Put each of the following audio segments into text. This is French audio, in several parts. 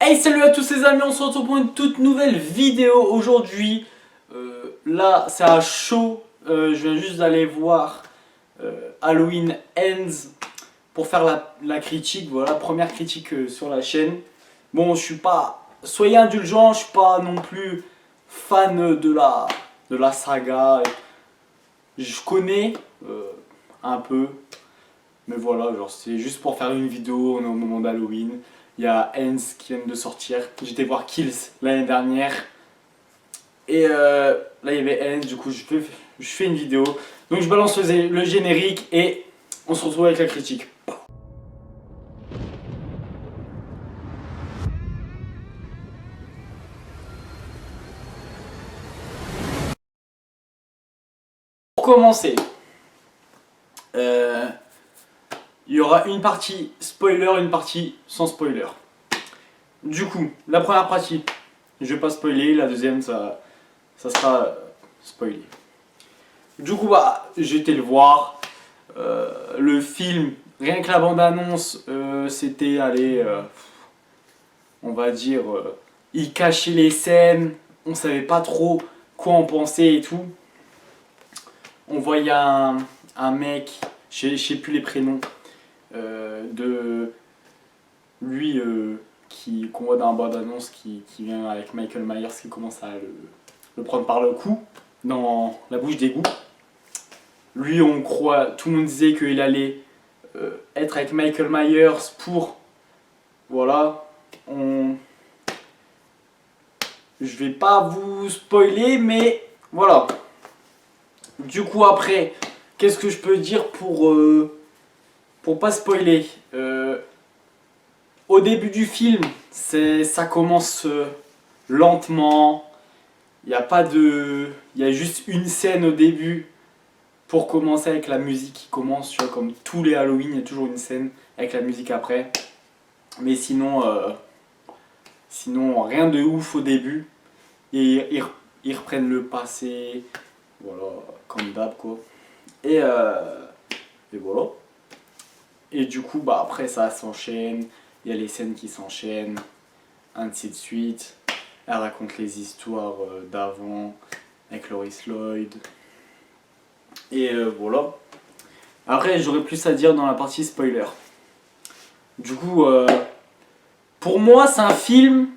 Hey, salut à tous les amis, on se retrouve pour une toute nouvelle vidéo aujourd'hui. Là c'est à chaud, je viens juste d'aller voir Halloween Ends pour faire la critique, voilà, première critique sur la chaîne. Bon, je suis pas, soyez indulgents, je suis pas non plus fan de la saga. Je connais un peu, mais voilà, genre c'est juste pour faire une vidéo, on est au moment d'Halloween. Il y a Ends qui vient de sortir. J'étais voir Kills l'année dernière. Et là il y avait Ends, du coup je fais une vidéo. Donc je balance le générique et on se retrouve avec la critique. Pour commencer, il y aura une partie spoiler, une partie sans spoiler. Du coup, la première partie, je vais pas spoiler, la deuxième ça sera spoilé. Du coup, bah, j'ai été le voir. Le film, rien que la bande-annonce, c'était, allez, on va dire, il cachait les scènes, on savait pas trop quoi en penser et tout. On voyait un mec, je sais plus les prénoms, de lui qu'on voit dans la bande-annonce qui vient avec Michael Myers qui commence à le prendre par le cou dans la bouche d'égout. Lui, on croit, tout le monde disait qu'il allait être avec Michael Myers pour, voilà, je vais pas vous spoiler, mais voilà. Du coup après, qu'est-ce que je peux dire pour pas spoiler au début du film, ça commence lentement. Il y a juste une scène au début pour commencer avec la musique qui commence, tu vois, comme tous les Halloween, il y a toujours une scène avec la musique après. Mais sinon rien de ouf au début. Et ils reprennent le passé, voilà, comme d'hab quoi. Et voilà. Et du coup, bah après ça s'enchaîne, il y a les scènes qui s'enchaînent, ainsi de suite. Elle raconte les histoires d'avant avec Loris Lloyd. Et voilà. Après, j'aurais plus à dire dans la partie spoiler. Du coup, pour moi, c'est un film.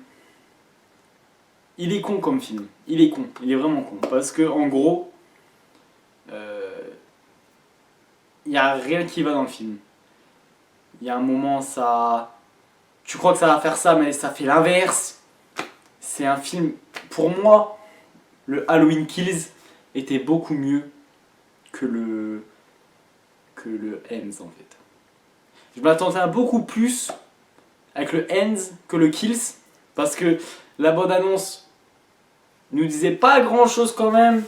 Il est con comme film. Il est con. Il est vraiment con. Parce que, en gros, il n'y a rien qui va dans le film. Il y a un moment, ça. Tu crois que ça va faire ça, mais ça fait l'inverse. C'est un film. Pour moi, le Halloween Kills était beaucoup mieux que le Ends en fait. Je m'attendais à beaucoup plus avec le Ends que le Kills parce que la bande-annonce nous disait pas grand-chose quand même.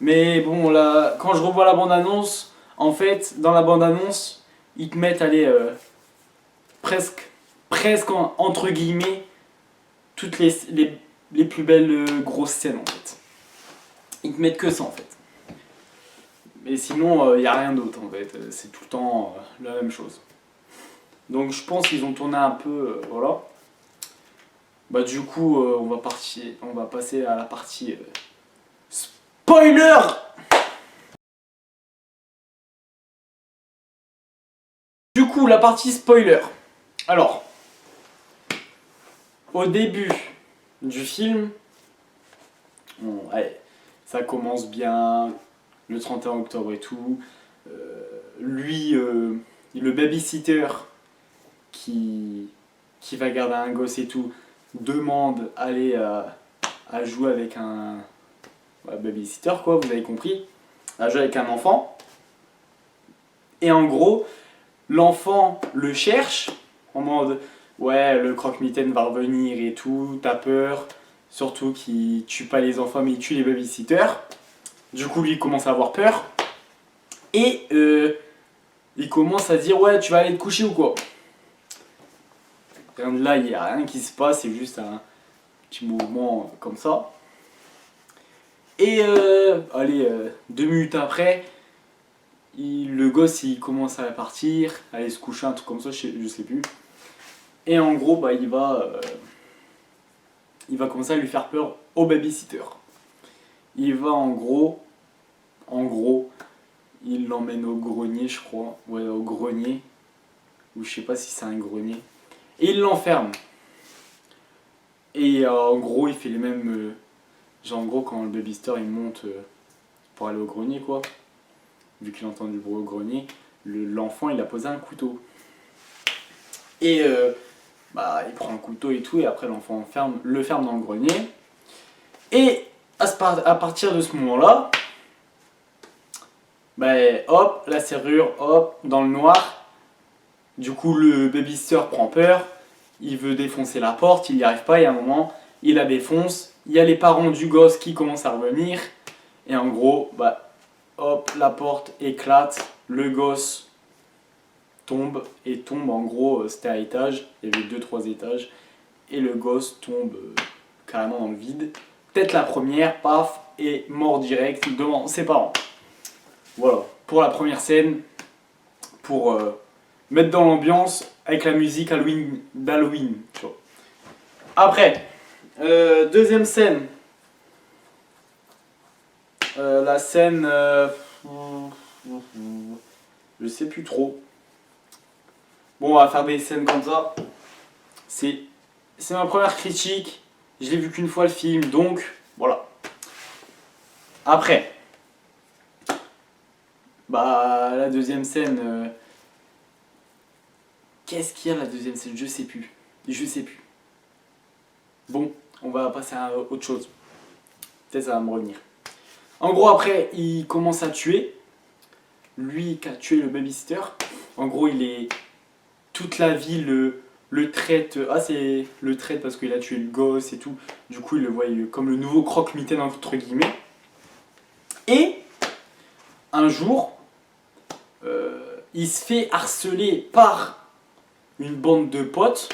Mais bon, là, quand je revois la bande-annonce, en fait, dans la bande-annonce, ils te mettent, allez, presque entre guillemets, toutes les plus belles grosses scènes en fait. Ils te mettent que ça en fait. Mais sinon, il n'y a rien d'autre en fait. C'est tout le temps la même chose. Donc je pense qu'ils ont tourné un peu, voilà. Bah du coup, on va passer à la partie spoiler. Du coup, la partie spoiler. Alors, au début du film, bon, allez, ça commence bien, le 31 octobre et tout. Lui, le babysitter qui va garder un gosse et tout, demande aller à jouer avec un babysitter, quoi, vous avez compris, à jouer avec un enfant. Et en gros, l'enfant le cherche en mode ouais, le croque-mitaine va revenir et tout, t'as peur, surtout qu'il tue pas les enfants mais il tue les babysitters. Du coup, lui il commence à avoir peur et il commence à dire ouais, tu vas aller te coucher ou quoi. Rien de là, il n'y a rien qui se passe, c'est juste un petit mouvement comme ça. Et allez, 2 minutes après, le gosse il commence à partir, aller se coucher, un truc comme ça, je sais plus. Et en gros, bah, il va commencer à lui faire peur au babysitter. Il va en gros, il l'emmène au grenier, je crois. Ouais, au grenier. Ou je sais pas si c'est un grenier. Et il l'enferme. Et en gros, il fait les mêmes. Genre, en gros, quand le babysitter il monte pour aller au grenier, quoi. Vu qu'il entend du bruit au grenier, l'enfant il a posé un couteau. Et bah, il prend un couteau et tout, et après l'enfant le ferme dans le grenier. Et à partir de ce moment-là, bah, hop, la serrure, hop, dans le noir. Du coup, le babysitter prend peur, il veut défoncer la porte, il n'y arrive pas, et à un moment, il la défonce. Il y a les parents du gosse qui commencent à revenir, et en gros, bah, hop, la porte éclate, le gosse tombe, et tombe en gros, c'était à étage, il y avait 2-3 étages, et le gosse tombe carrément dans le vide. Tête la première, paf, et mort direct devant ses parents. Voilà, pour la première scène, pour mettre dans l'ambiance avec la musique d'Halloween. Tu vois. Après, deuxième scène. La scène... je sais plus trop. Bon, on va faire des scènes comme ça. C'est ma première critique. Je l'ai vu qu'une fois le film, donc voilà. Après, bah la deuxième scène. Qu'est-ce qu'il y a la deuxième scène? Je sais plus. Bon, on va passer à autre chose. Peut-être ça va me revenir. En gros, après, il commence à tuer. Lui qui a tué le babysitter. En gros, il est. Toute la ville le traite. Ah, c'est le traite parce qu'il a tué le gosse et tout. Du coup, il le voit comme le nouveau croque-mitaine, entre guillemets. Et un jour, il se fait harceler par une bande de potes.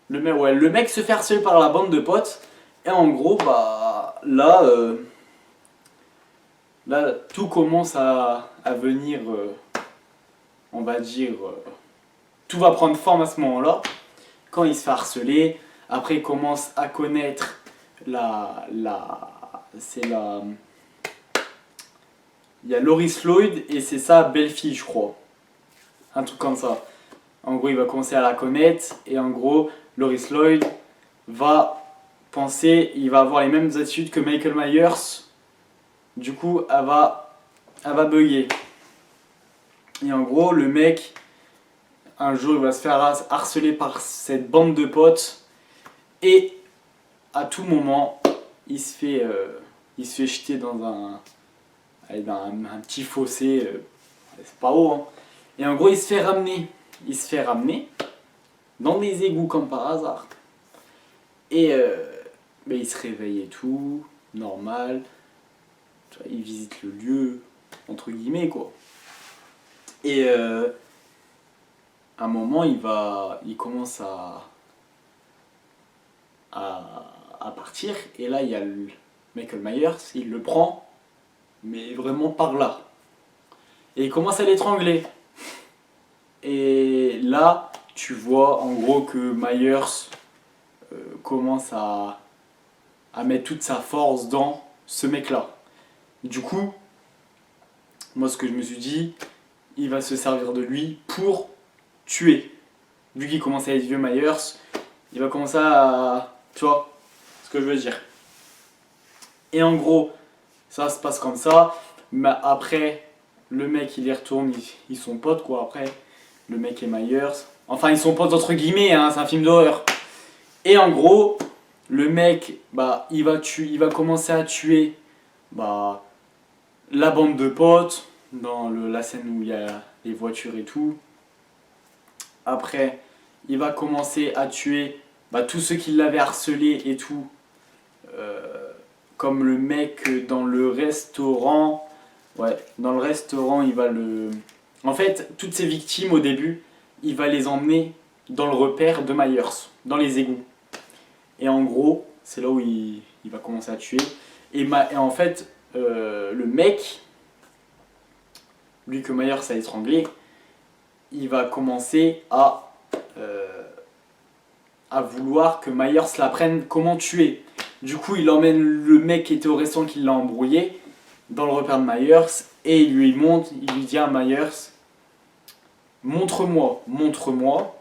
Le mec se fait harceler par la bande de potes. Et en gros, bah là, tout commence à venir, on va dire, tout va prendre forme à ce moment-là. Quand il se fait harceler, après il commence à connaître il y a Loris Lloyd et c'est sa belle-fille, je crois. Un truc comme ça. En gros, il va commencer à la connaître et en gros, Loris Lloyd va il va avoir les mêmes attitudes que Michael Myers. Du coup, elle va bugger. Et en gros, le mec, un jour, il va se faire harceler par cette bande de potes. Et à tout moment, il se fait jeter dans un petit fossé. C'est pas haut, hein. Et en gros, il se fait ramener dans des égouts comme par hasard. Et il se réveille et tout, normal. Il visite le lieu, entre guillemets, quoi. Et à un moment, il commence à partir. Et là, il y a Michael Myers, il le prend, mais vraiment par là. Et il commence à l'étrangler. Et là, tu vois en gros que Myers commence à mettre toute sa force dans ce mec-là. Du coup, moi ce que je me suis dit, il va se servir de lui pour tuer. Vu qu'il commence à être vieux Myers, il va commencer à... Tu vois ce que je veux dire. Et en gros, ça se passe comme ça. Mais après, le mec il y retourne, ils sont potes quoi après. Le mec et Myers. Enfin, ils sont potes entre guillemets, hein, c'est un film d'horreur. Et en gros, le mec, bah, il va commencer à tuer bah, la bande de potes dans la scène où il y a les voitures et tout. Après, il va commencer à tuer bah, tous ceux qui l'avaient harcelé et tout. Comme le mec dans le restaurant. Ouais, dans le restaurant, il va le... En fait, toutes ces victimes au début, il va les emmener dans le repère de Myers, dans les égouts. Et en gros, c'est là où il va commencer à tuer. Et en fait, le mec, lui que Myers a étranglé, il va commencer à à vouloir que Myers l'apprenne comment tuer. Du coup, il emmène le mec qui était au restaurant qui l'a embrouillé dans le repère de Myers et il lui montre, il lui dit à Myers, montre-moi, montre-moi.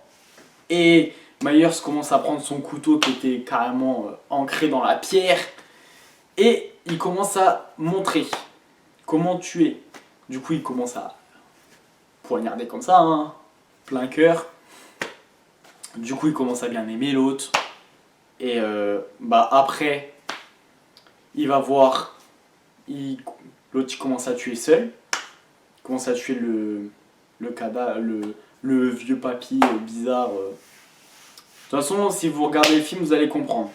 Et Myers commence à prendre son couteau qui était carrément ancré dans la pierre et il commence à montrer comment tuer. Du coup, il commence à poignarder comme ça, hein, plein cœur. Du coup, il commence à bien aimer l'autre. Et après, il va voir, l'autre il commence à tuer seul. Il commence à tuer le cadavre, le vieux papy bizarre. De toute façon, si vous regardez le film, vous allez comprendre.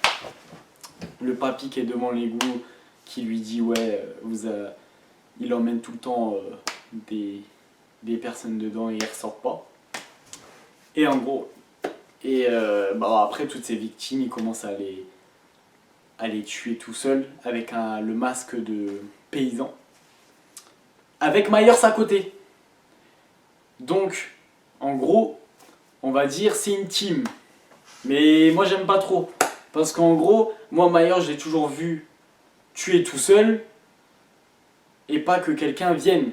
Le papy qui est devant l'égout, qui lui dit ouais, il emmène tout le temps des personnes dedans et ils ressortent pas. Et en gros, après toutes ces victimes, il commence à les tuer tout seul avec le masque de paysan. Avec Myers à côté. Donc, en gros, on va dire c'est une team. Mais moi j'aime pas trop. Parce qu'en gros, moi Myers j'ai toujours vu tuer tout seul et pas que quelqu'un vienne.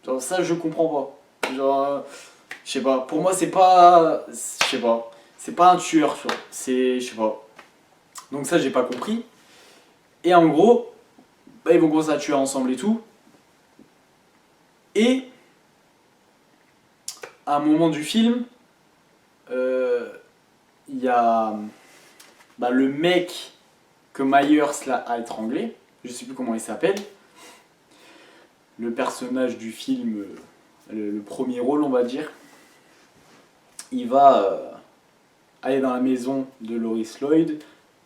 Genre ça je comprends pas. Genre, je sais pas, pour moi c'est pas. Je sais pas. C'est pas un tueur, tu vois. C'est. Je sais pas. Donc ça j'ai pas compris. Et en gros, ils vont commencer à tuer ensemble et tout. Et à un moment du film, il y a le mec que Myers a étranglé, je sais plus comment il s'appelle, le personnage du film, le premier rôle on va dire, il va aller dans la maison de Lois Lloyd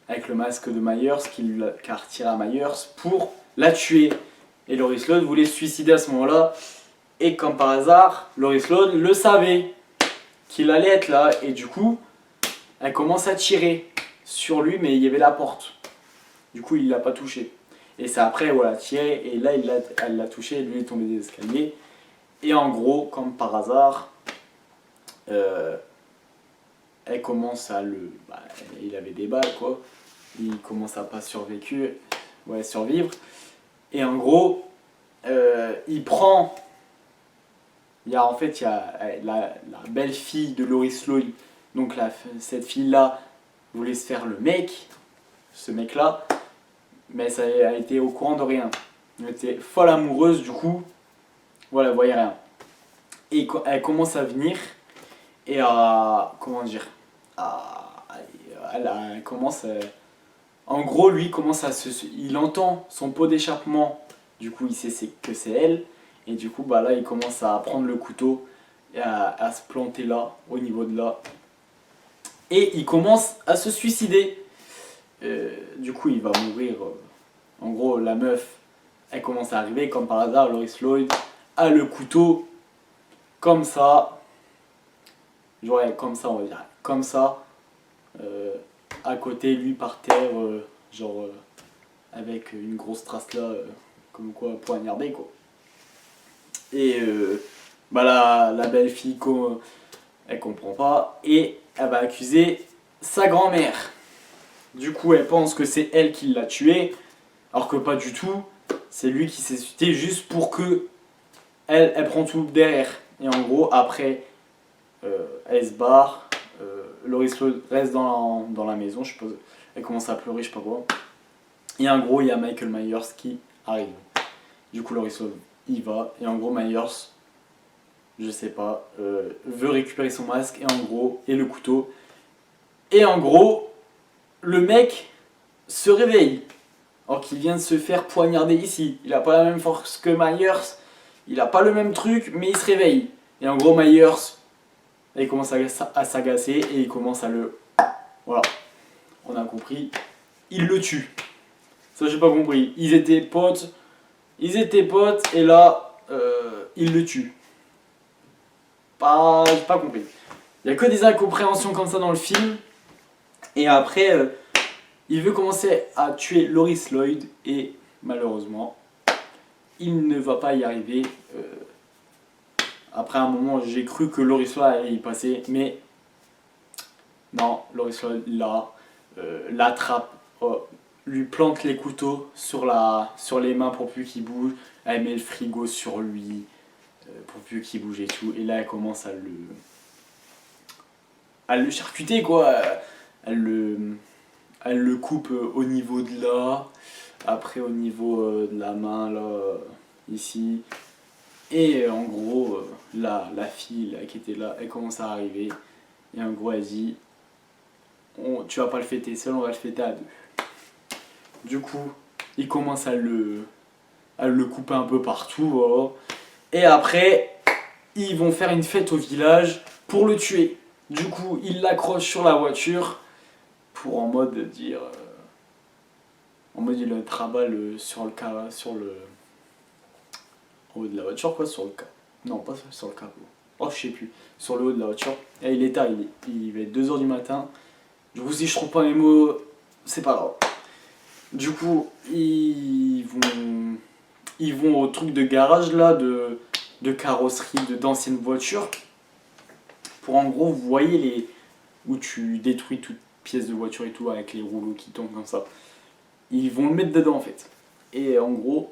avec le masque de Myers qu'il a retiré à Myers pour la tuer. Et Lois Lloyd voulait se suicider à ce moment-là. Et comme par hasard, Lois Lloyd le savait qu'il allait être là. Et du coup, elle commence à tirer sur lui, mais il y avait la porte. Du coup, il l'a pas touché. Et c'est après, voilà, tiré. Et là, elle l'a touché. Et lui est tombé des escaliers. Et en gros, comme par hasard, elle commence à il avait des balles, quoi. Il commence à pas survivre. Et en gros, il prend. Il y a la belle-fille de Lois Lloyd. Donc cette fille-là voulait se faire le mec, ce mec-là, mais ça a été au courant de rien. Elle était folle amoureuse, du coup, voilà, elle voyait rien. Et elle commence à venir et comment dire, elle commence en gros, lui commence il entend son pot d'échappement, du coup il sait que c'est elle, et du coup là il commence à prendre le couteau et à se planter là, au niveau de là, et il commence à se suicider. Du coup il va mourir. En gros la meuf, elle commence à arriver, comme par hasard, Lois Lloyd a le couteau, comme ça, genre comme ça on va dire, comme ça, à côté, lui par terre, avec une grosse trace là, comme quoi poignardé quoi. Et la belle fille, elle comprend pas et elle va accuser sa grand-mère. Du coup, elle pense que c'est elle qui l'a tué, alors que pas du tout. C'est lui qui s'est suicidé juste pour que elle prend tout derrière. Et en gros, après, elle se barre. Lois Lloyd reste dans la maison, je suppose. Elle commence à pleurer, je sais pas quoi. Et en gros, il y a Michael Myers qui arrive. Du coup, Lois Lloyd y va. Et en gros, Myers, je sais pas, veut récupérer son masque et le couteau. Et en gros, le mec se réveille. Alors qu'il vient de se faire poignarder ici. Il a pas la même force que Myers. Il a pas le même truc, mais il se réveille. Et en gros, Myers, il commence à s'agacer et il commence à le... Voilà, on a compris. Il le tue. Ça, j'ai pas compris. Ils étaient potes et là, il le tue. J'ai pas compris. Il y a que des incompréhensions comme ça dans le film. Et après, il veut commencer à tuer Lois Lloyd et malheureusement, il ne va pas y arriver. Après un moment, j'ai cru que Lois Lloyd allait y passer, mais Non, Laurie Strode là, l'attrape, lui plante les couteaux sur les mains pour plus qu'il bouge. Elle met le frigo sur lui pour plus qu'il bouge et tout. Et là, elle commence à le charcuter, quoi. Elle le coupe au niveau de là, après au niveau de la main, là, ici. Et en gros, la fille là, qui était là, elle commence à arriver. Et en gros, elle dit, tu vas pas le fêter seul, on va le fêter à deux. Du coup, il commence à le couper un peu partout. Voilà. Et après, ils vont faire une fête au village pour le tuer. Du coup, il l'accroche sur la voiture pour en mode dire... en mode il le travaille sur le cas, en haut de la voiture, quoi, sur le cas. Non, pas sur le capot. Oh, je sais plus. Sur le haut de la voiture. Et il est tard, il va être 2h du matin. Du coup, si je trouve pas mes mots, c'est pas grave. Du coup, ils vont au truc de garage là, de carrosserie, d'anciennes voitures. Pour en gros, vous voyez où tu détruis toute pièce de voiture et tout avec les rouleaux qui tombent comme ça. Ils vont le mettre dedans en fait. Et en gros,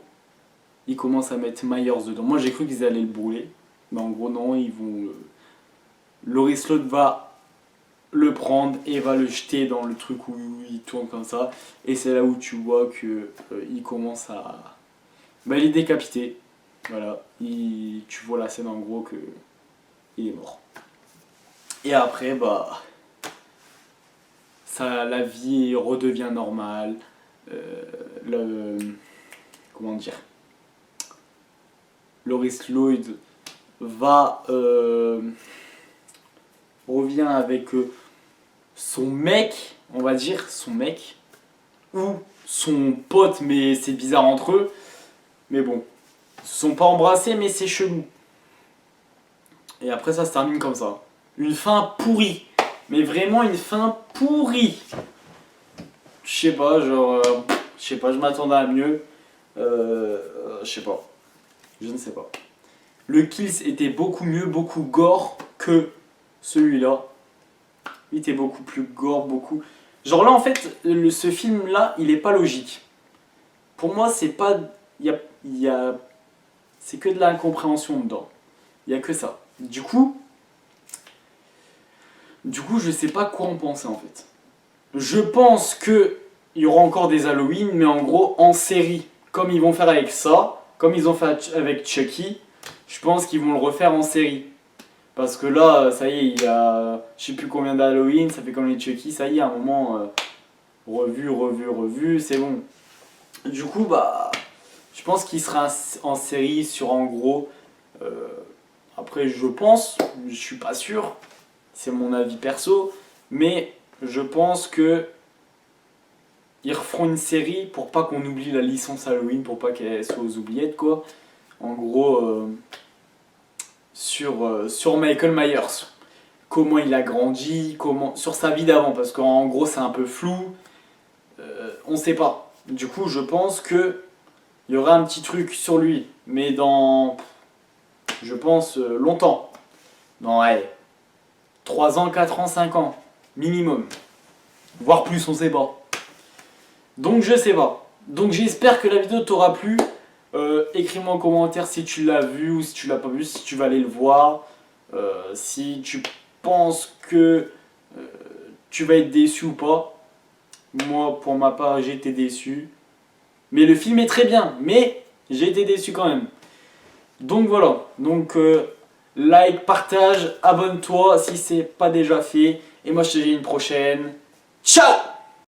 ils commencent à mettre Myers dedans. Moi j'ai cru qu'ils allaient le brûler. Mais en gros non, ils vont... Laurie Strode va le prendre et va le jeter dans le truc où il tourne comme ça. Et c'est là où tu vois que il commence à... Bah il est décapité. Voilà. Tu vois la scène en gros que... il est mort. Et après, bah... la vie redevient normale. Comment dire, Laurie Strode revient avec son mec, on va dire, son mec, ou son pote, mais c'est bizarre entre eux. Mais bon, ils se sont pas embrassés, mais c'est chelou. Et après ça se termine comme ça. Une fin pourrie. Mais vraiment une fin pourrie. Je sais pas, genre... je sais pas, je m'attendais à mieux. Je sais pas. Je ne sais pas. Le Kills était beaucoup mieux, beaucoup gore que celui-là. Il était beaucoup plus gore, beaucoup... Genre là, en fait, ce film-là, il est pas logique. Pour moi, c'est pas... c'est que de l'incompréhension dedans. Il y a que ça. Du coup, je sais pas quoi en penser, en fait. Je pense que il y aura encore des Halloween, mais en gros, en série. Comme ils vont faire avec ça, comme ils ont fait avec Chucky, je pense qu'ils vont le refaire en série. Parce que là, ça y est, il y a je sais plus combien d'Halloween, ça fait comme les Chucky, ça y est, à un moment, revu, c'est bon. Du coup, bah, je pense qu'il sera en série sur en gros. Après, je pense, je suis pas sûr, c'est mon avis perso, mais je pense que ils referont une série pour pas qu'on oublie la licence Halloween, pour pas qu'elle soit aux oubliettes, quoi. En gros, sur Michael Myers. Comment il a grandi, sur sa vie d'avant, parce qu'en gros c'est un peu flou. On sait pas. Du coup, je pense que il y aura un petit truc sur lui, mais dans, je pense, longtemps. Dans, allez, 3 ans, 4 ans, 5 ans, minimum. Voire plus, on sait pas. Donc je sais pas. Donc j'espère que la vidéo t'aura plu. Écris-moi en commentaire si tu l'as vu ou si tu l'as pas vu, si tu vas aller le voir. Si tu penses que tu vas être déçu ou pas. Moi, pour ma part, j'ai été déçu. Mais le film est très bien, mais j'ai été déçu quand même. Donc voilà. Donc like, partage, abonne-toi si c'est pas déjà fait. Et moi je te dis à une prochaine. Ciao!